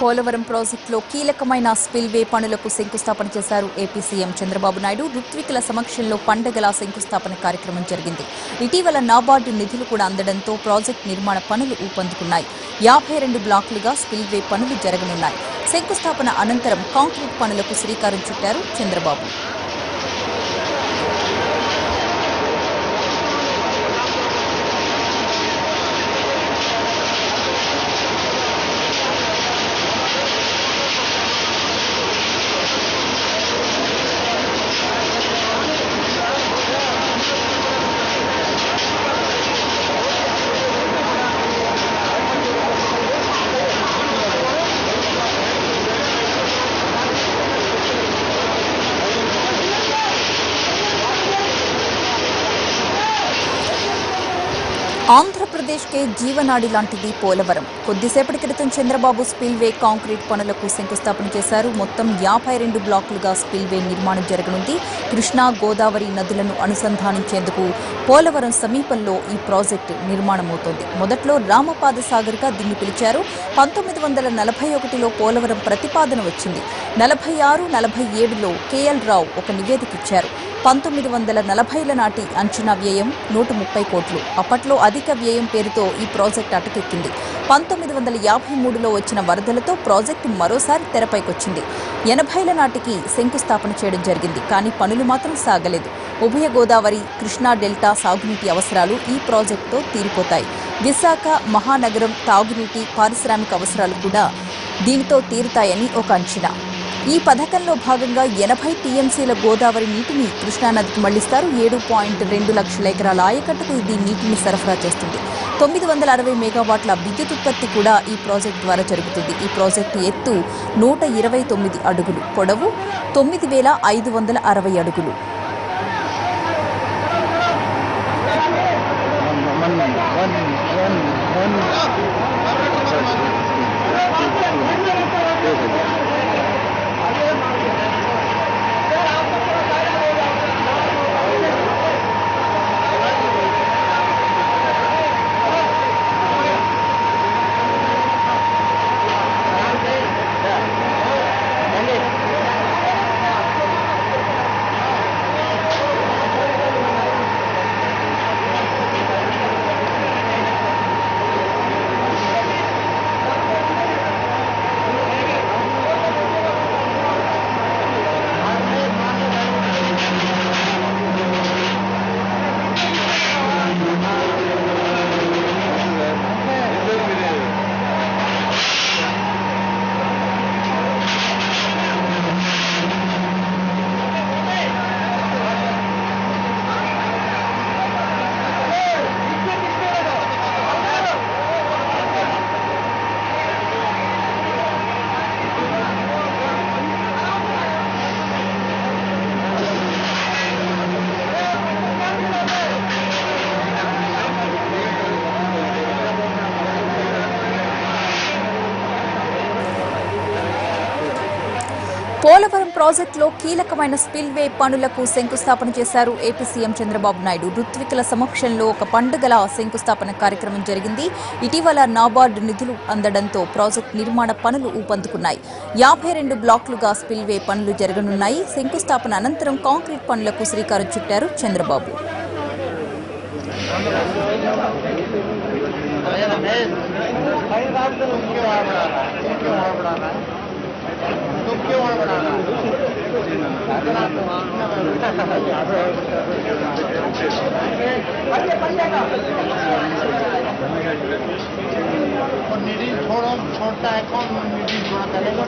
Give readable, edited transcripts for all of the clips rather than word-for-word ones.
పోలవరం ప్రాజెక్టులో కీలకమైన స్పిల్వే పనులకు శంకుస్థాపన చేశారు ఏపీ సీఎం చంద్రబాబు నాయుడు. ఋత్వికుల సమక్షంలో పండగల శంకుస్థాపన కార్యక్రమం జరిగింది. ఇటీవల నాబార్డు నిధులు కూడా అందడంతో ప్రాజెక్టు నిర్మాణ పనులు ఊపందుకున్నాయి. 52 బ్లాకులుగా స్పిల్వే పనులు జరగనున్నాయి. శంకుస్థాపన అనంతరం కాంక్రీట్ పనులకు శ్రీకారం చుట్టారు చంద్రబాబు. ఆంధ్రప్రదేశ్కే జీవనాడి లాంటిది పోలవరం. కొద్దిసేపటి క్రితం చంద్రబాబు స్పిల్వే కాంక్రీట్ పనులకు శంకుస్థాపన చేశారు. మొత్తం 52 బ్లాకులుగా స్పిల్వే నిర్మాణం జరగనుంది. కృష్ణా, గోదావరి నదులను అనుసంధానించేందుకు పోలవరం సమీపంలో ఈ ప్రాజెక్టు నిర్మాణమవుతోంది. మొదట్లో రామపాదసాగర్గా దీన్ని పిలిచారు. 1941లో పోలవరం ప్రతిపాదన వచ్చింది. 46, 47లో కేఎల్ రావు ఒక నివేదిక ఇచ్చారు. 1940ల నాటి అంచనా వ్యయం 130 కోట్లు. అప్పట్లో అధిక వ్యయం పేరుతో ఈ ప్రాజెక్టు అటకెక్కింది. 1953లో వచ్చిన వరదలతో ప్రాజెక్టు మరోసారి తెరపైకొచ్చింది. 80ల నాటికి శంకుస్థాపన చేయడం జరిగింది. కానీ పనులు మాత్రం సాగలేదు. ఉభయ గోదావరి, కృష్ణా డెల్టా సాగునీటి అవసరాలు ఈ ప్రాజెక్టుతో తీరిపోతాయి. విశాఖ మహానగరం తాగునీటి, పారిశ్రామిక అవసరాలు కూడా దీనితో తీరుతాయని ఒక అంచనా. ఈ పథకంలో భాగంగా 80 టీఎంసీల గోదావరి నీటిని కృష్ణానదికి మళ్లిస్తారు. 7.2 లక్షల ఎకరాల ఆయకట్టుకు ఇది నీటిని సరఫరా చేస్తుంది. 960 మెగావాట్ల విద్యుత్ ఉత్పత్తి కూడా ఈ ప్రాజెక్టు ద్వారా జరుగుతుంది. ఈ ప్రాజెక్టు ఎత్తు 129 అడుగులు, పొడవు 9560 అడుగులు. పోలవరం ప్రాజెక్టులో కీలకమైన స్పిల్వే పనులకు శంకుస్థాపన చేశారు ఏపీ సీఎం చంద్రబాబు నాయుడు. ఋత్వికుల సమక్షంలో ఒక పండుగల శంకుస్థాపన కార్యక్రమం జరిగింది. ఇటీవల నాబార్డు నిధులు అందడంతో ప్రాజెక్టు నిర్మాణ పనులు ఊపందుకున్నాయి. 52 బ్లాకులుగా స్పిల్వే పనులు జరగనున్నాయి. శంకుస్థాపన అనంతరం కాంక్రీట్ పనులకు శ్రీకారం చుట్టారు చంద్రబాబు. निधि छोड़ता है कौन निधि थोड़ा चलेगा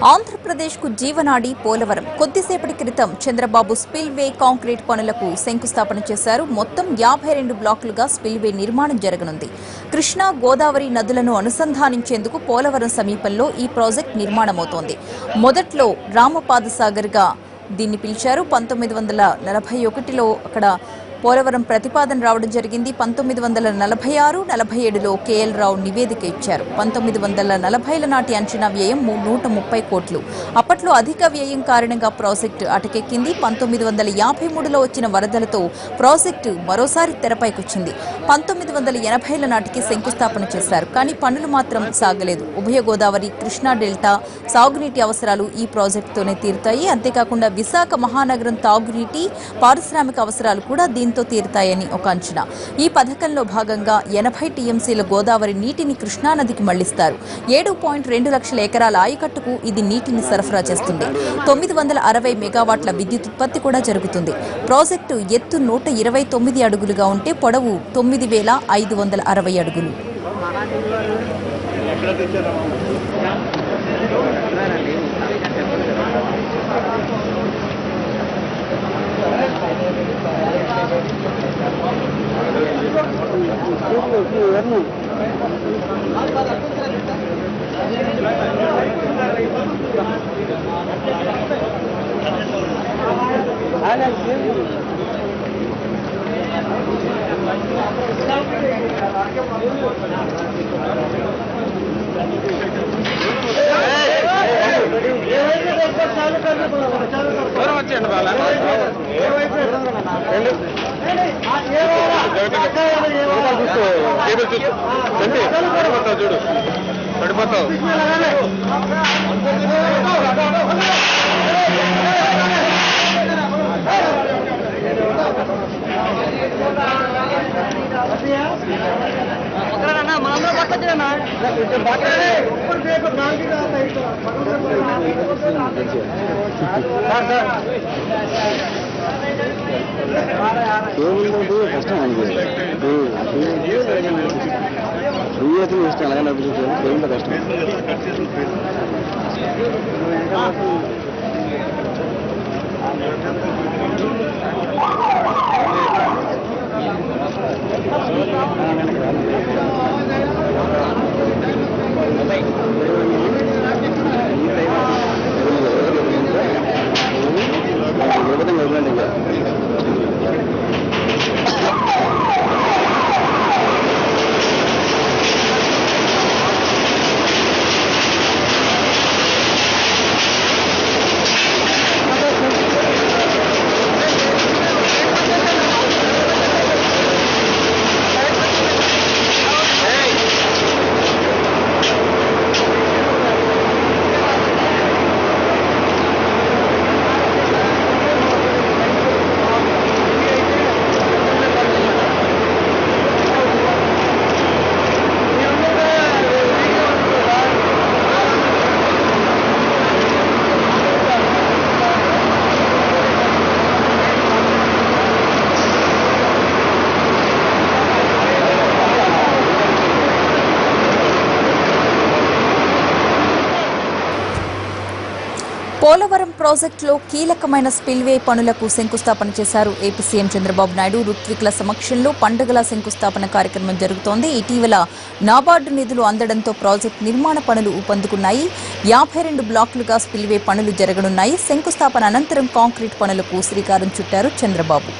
ఆంధ్రప్రదేశ్కు జీవనాడి పోలవరం. కొద్దిసేపటి క్రితం చంద్రబాబు స్పిల్వే కాంక్రీట్ పనులకు శంకుస్థాపన చేశారు. మొత్తం 52 బ్లాకులుగా స్పిల్వే నిర్మాణం జరగనుంది. కృష్ణా, గోదావరి నదులను అనుసంధానించేందుకు పోలవరం సమీపంలో ఈ ప్రాజెక్టు నిర్మాణమవుతోంది. మొదట్లో రామపాదసాగర్గా దీన్ని పిలిచారు. 1941లో అక్కడ పోలవరం ప్రతిపాదన రావడం జరిగింది. 1946-47లో కేఎల్ రావు నివేదిక ఇచ్చారు. 1940ల నాటి అంచనా వ్యయం 130 కోట్లు. అప్పట్లో అధిక వ్యయం కారణంగా ప్రాజెక్టు అటకెక్కింది. 1953లో వచ్చిన వరదలతో ప్రాజెక్టు మరోసారి తెరపైకొచ్చింది. 1980ల నాటికి శంకుస్థాపన చేశారు. కానీ పనులు మాత్రం సాగలేదు. ఉభయ గోదావరి, కృష్ణా డెల్టా సాగునీటి అవసరాలు ఈ ప్రాజెక్టుతోనే తీరుతాయి. అంతేకాకుండా విశాఖ మహానగరం తాగునీటి, పారిశ్రామిక అవసరాలు కూడా దీంతో తీరుతాయని ఒక అంచనా. ఈ పథకంలో భాగంగా 80 టీఎంసీల గోదావరి నీటిని కృష్ణానదికి మళ్లిస్తారు. 7.2 లక్షల ఎకరాల ఆయకట్టుకు ఇది నీటిని సరఫరా చేస్తుంది. 960 మెగావాట్ల విద్యుత్ ఉత్పత్తి కూడా జరుగుతుంది. ప్రాజెక్టు ఎత్తు 129 అడుగులుగా ఉంటే పొడవు 9,560 అడుగులు. చూడు పడిపోతావు. కష్టం ఇష్టం అలాగే నడుపుతుంది కష్టం. పోలవరం ప్రాజెక్టులో కీలకమైన స్పిల్వే పనులకు శంకుస్థాపన చేశారు ఏపీ సీఎం చంద్రబాబు నాయుడు. ఋత్విక్ల సమక్షంలో పండుగల శంకుస్థాపన కార్యక్రమం జరుగుతోంది. ఇటీవల నాబార్డు నిధులు అందడంతో ప్రాజెక్టు నిర్మాణ పనులు ఊపందుకున్నాయి. 52 బ్లాకులుగా స్పిల్వే పనులు జరగనున్నాయి. శంకుస్థాపన అనంతరం కాంక్రీట్ పనులకు శ్రీకారం చుట్టారు చంద్రబాబు.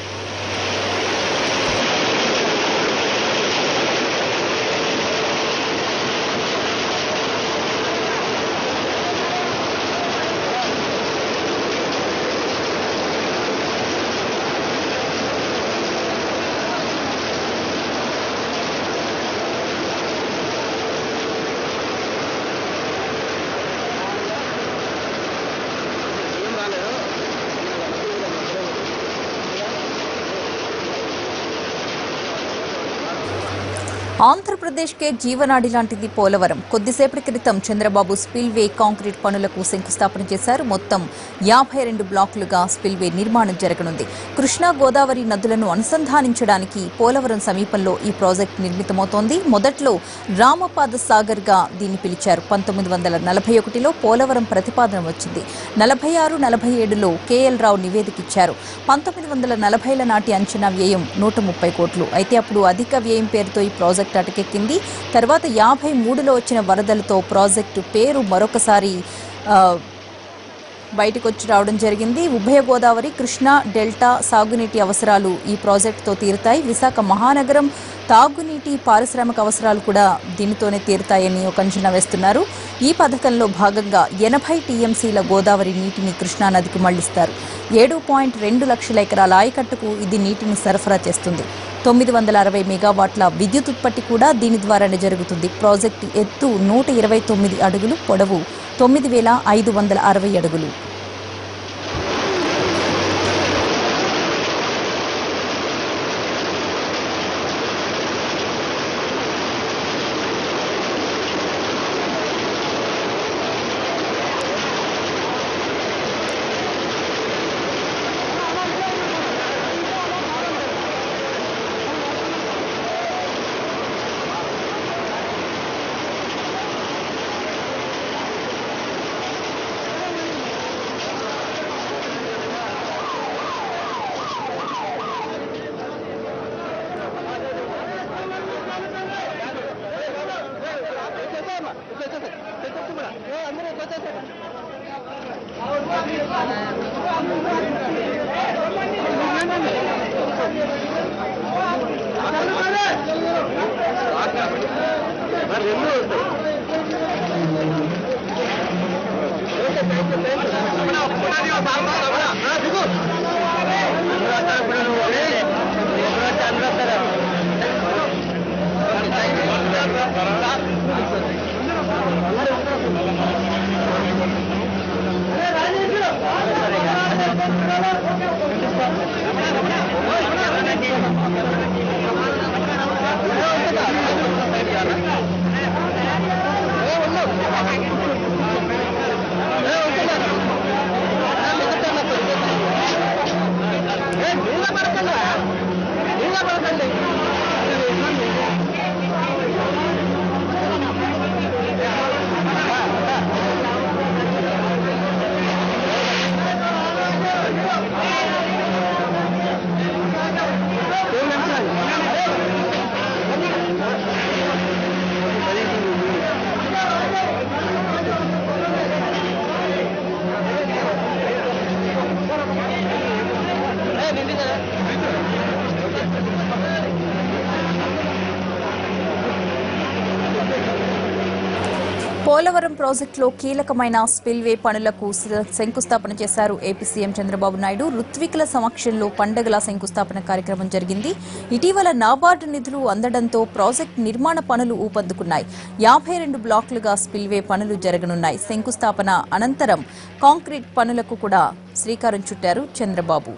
ఆంధ్రప్రదేశ్కే జీవనాడి లాంటిది పోలవరం. కొద్దిసేపటి క్రితం చంద్రబాబు స్పిల్వే కాంక్రీట్ పనులకు శంకుస్థాపన చేశారు. మొత్తం 52 బ్లాకులుగా స్పిల్వే నిర్మాణం జరగనుంది. కృష్ణా గోదావరి నదులను అనుసంధానించడానికి పోలవరం సమీపంలో ఈ ప్రాజెక్టు నిర్మితమవుతోంది. మొదట్లో రామపాద సాగర్ గా దీన్ని పిలిచారు. 1941లో పోలవరం ప్రతిపాదన వచ్చింది. 46-47లో కేఎల్ రావు నివేదిక ఇచ్చారు. 1940ల నాటి అంచనా వ్యయం 130 కోట్లు. అయితే అప్పుడు అధిక వ్యయం పేరుతో ఈ ప్రాజెక్టు అటకెక్కింది. తర్వాత 53లో వచ్చిన వరదలతో ప్రాజెక్టు పేరు మరొకసారి బయటకు వచ్చి రావడం జరిగింది. ఉభయ గోదావరి, కృష్ణా డెల్టా సాగునీటి అవసరాలు ఈ ప్రాజెక్టుతో తీరుతాయి. విశాఖ మహానగరం తాగునీటి పారిశ్రామిక అవసరాలు కూడా దీనితోనే తీరుతాయని ఒక అంచనా వేస్తున్నారు. ఈ పథకంలో భాగంగా 80 టీఎంసీల గోదావరి నీటిని కృష్ణానదికి మళ్లిస్తారు. 7.2 లక్షల ఎకరాల ఆయకట్టుకు ఇది నీటిని సరఫరా చేస్తుంది. 960 మెగావాట్ల విద్యుత్ ఉత్పత్తి కూడా దీని ద్వారానే జరుగుతుంది. ప్రాజెక్టు ఎత్తు 129 అడుగులు, పొడవు 9,560 అడుగులు. పోలవరం ప్రాజెక్టులో కీలకమైన స్పిల్వే పనులకు శంకుస్థాపన చేశారు ఏపీ సీఎం చంద్రబాబు నాయుడు. ఋత్వికుల సమక్షంలో పండగల శంకుస్థాపన కార్యక్రమం జరిగింది. ఇటీవల నాబార్డు నిధులు అందడంతో ప్రాజెక్టు నిర్మాణ పనులు ఊపందుకున్నాయి. 52 బ్లాకులుగా స్పిల్వే పనులు జరగనున్నాయి. శంకుస్థాపన అనంతరం కాంక్రీట్ పనులకు కూడా శ్రీకారం చుట్టారు చంద్రబాబు.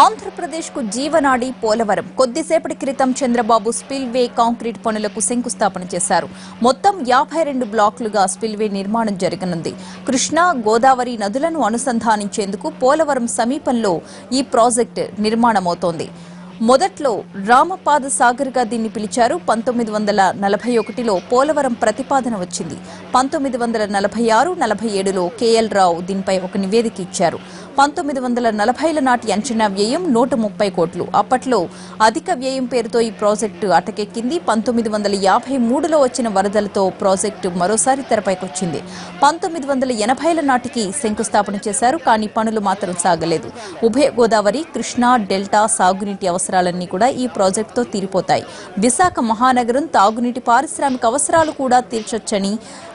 ఆంధ్రప్రదేశ్కు జీవనాడి పోలవరం. కొద్దిసేపటి క్రితం చంద్రబాబు స్పిల్వే కాంక్రీట్ పనులకు శంకుస్థాపన చేశారు. మొత్తం 52 బ్లాకులుగా స్పిల్వే నిర్మాణం జరగనుంది. కృష్ణా గోదావరి నదులను అనుసంధానించేందుకు పోలవరం సమీపంలో ఈ ప్రాజెక్టు నిర్మాణమవుతోంది. మొదట్లో రామపాద సాగర్గా దీన్ని పిలిచారు. 1941లో పోలవరం ప్రతిపాదన వచ్చింది. 1946-47లో కేఎల్ రావు దీనిపై ఒక నివేదిక ఇచ్చారు. 1940ల నాటి అంచనా వ్యయం 130 కోట్లు. అప్పట్లో అధిక వ్యయం పేరుతో ఈ ప్రాజెక్టు అటకెక్కింది. 1953లో వచ్చిన వరదలతో ప్రాజెక్టు మరోసారి తెరపైకొచ్చింది. 1980ల నాటికి శంకుస్థాపన చేశారు. కానీ పనులు మాత్రం సాగలేదు. ఉభయ గోదావరి, కృష్ణా డెల్టా సాగునీటి అవసరాలన్నీ కూడా ఈ ప్రాజెక్టుతో తీరిపోతాయి. విశాఖ మహానగరం తాగునీటి పారిశ్రామిక అవసరాలు కూడా తీర్చొచ్చని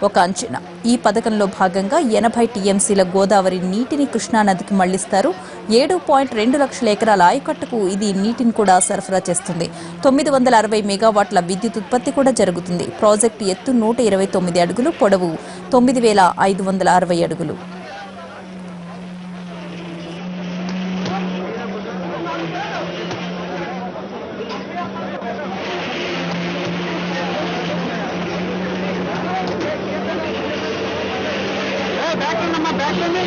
ఒక అంచనా. ఈ పథకంలో భాగంగా 80 టీఎంసీల గోదావరి నీటిని కృష్ణానదికి మళ్లిస్తారు. 7.2 లక్షల ఎకరాల ఆయకట్టుకు ఇది నీటిని కూడా సరఫరా చేస్తుంది. 960 మెగావాట్ల విద్యుత్ ఉత్పత్తి కూడా జరుగుతుంది. ప్రాజెక్టు ఎత్తు 129 అడుగులు, పొడవు 9,560 అడుగులు. బ్యాక్ बैक में